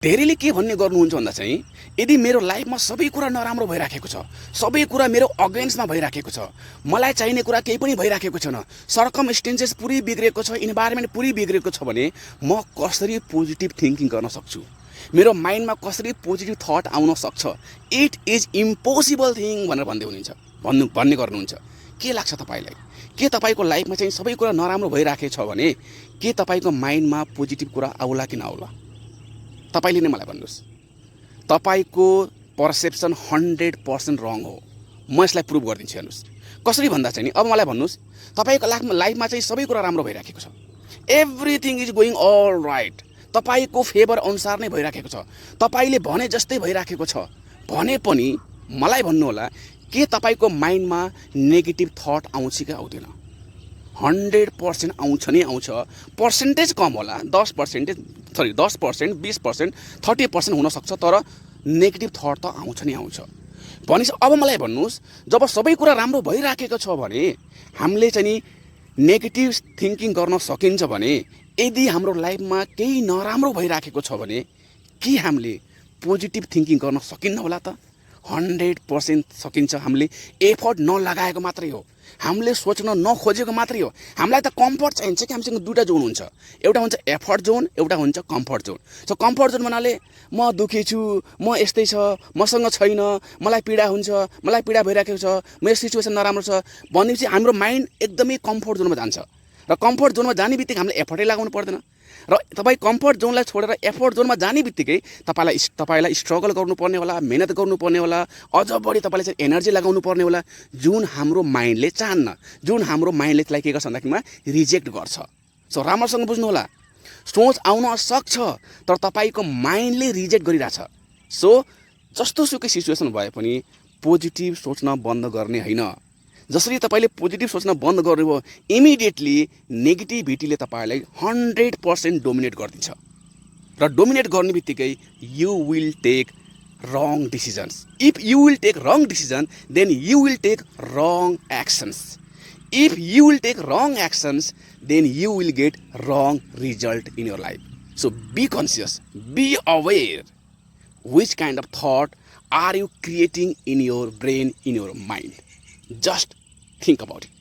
धेरैले के भन्ने गर्नुहुन्छ भन्दा चाहिँ यदि मेरो लाइफमा सबै कुरा नराम्रो भइराखेको छ, सबै कुरा मेरो अगेन्स्टमा भइराखेको छ, मलाई चाहिने कुरा केही पनि भइराखेको छैन, सर्कमस्टेन्सेस पुरै बिग्रेको छ, इन्भाइरोमेन्ट पुरै बिग्रेको छ भने म कसरी पोजिटिभ थिङ्किङ गर्न सक्छु, मेरो माइन्डमा कसरी पोजिटिभ थट आउन सक्छ? इट इज इम्पोसिबल थिङ भनेर भन्ने गर्नुहुन्छ। के लाग्छ तपाईँलाई? के तपाईँको लाइफमा चाहिँ सबै कुरा नराम्रो भइराखेको छ भने के तपाईँको माइन्डमा पोजिटिभ कुरा आउला कि नआउला? तपाईँले नै मलाई भन्नुहोस्। तपाईँको पर्सेप्सन 100% रङ हो। म यसलाई प्रुभ गरिदिन्छु। हेर्नुहोस् कसरी भन्दा चाहिँ नि, अब मलाई भन्नुहोस्, तपाईँको लाइफमा चाहिँ सबै कुरा राम्रो भइराखेको छ, everything is going all right, तपाईँको फेभर अनुसार नै भइराखेको छ, तपाईँले भने जस्तै भइराखेको छ भने पनि मलाई भन्नुहोला, के तपाईँको माइन्डमा नेगेटिभ थट आउँछ कि आउँदैन? 100% आउँछ नै आउँछ। पर्सेन्टेज कम होला, 10%, 20%, 30% हुनसक्छ, तर नेगेटिभ थट त आउँछ नै आउँछ। भनेपछि अब मलाई भन्नुहोस्, जब सबै कुरा राम्रो भइराखेको छ भने हामीले चाहिँ नि नेगेटिभ थिङ्किङ गर्न सकिन्छ भने, यदि हाम्रो लाइफमा केही नराम्रो भइराखेको छ भने के हामीले पोजिटिभ थिङ्किङ गर्न सकिन्न होला त? 100% सकिन्छ। हामीले एफर्ट नलगाएको मात्रै हो, हामीले सोच्न नखोजेको मात्रै हो। हामीलाई त कम्फर्ट चाहिन्छ कि हामीसँग दुईवटा जोन हुन्छ, एउटा हुन्छ एफर्ट जोन, एउटा हुन्छ comfort John. So comfort John भन्नाले म दुःखी छु, म यस्तै छ, मसँग छैन, मलाई पीडा हुन्छ, मलाई पीडा भइराखेको छ, मेरो सिचुएसन नराम्रो छ भनेपछि हाम्रो माइन्ड एकदमै कम्फर्ट जोनमा जान्छ र कम्फर्ट जोनमा जाने बित्तिकै हामीले एफर्टै लगाउनु पर्दैन। र तपाईँ कम्फर्ट जोनलाई छोडेर एफर्ट जोनमा जाने बित्तिकै तपाईँलाई स्ट्रगल गर्नुपर्ने होला, मेहनत गर्नुपर्ने होला, अझ बढी तपाईँले चाहिँ एनर्जी लगाउनु पर्ने होला, जुन हाम्रो माइन्डले चाहन्न, जुन हाम्रो माइन्डले त्यसलाई के गर्छ भन्दाखेरिमा रिजेक्ट गर्छ। सो राम्रोसँग बुझ्नु होला, सोच आउन सक्छ तर तपाईँको माइन्डले रिजेक्ट गरिरहेछ। सो जस्तो सुकै सिचुएसन भए पनि पोजिटिभ सोच्न बन्द गर्ने होइन। जसरी तपाईँले पोजिटिभ सोच्न बन्द गर्नुभयो, इमिडिएटली नेगेटिभिटीले तपाईँलाई 100% डोमिनेट गरिदिन्छ र डोमिनेट गर्ने बित्तिकै you will take wrong decisions. If you will take wrong decision, then you will take wrong actions. If you will take wrong actions, then you will get wrong result in your life. So be conscious, be aware, which kind of thought are you creating in your brain, in your mind? Just think about it.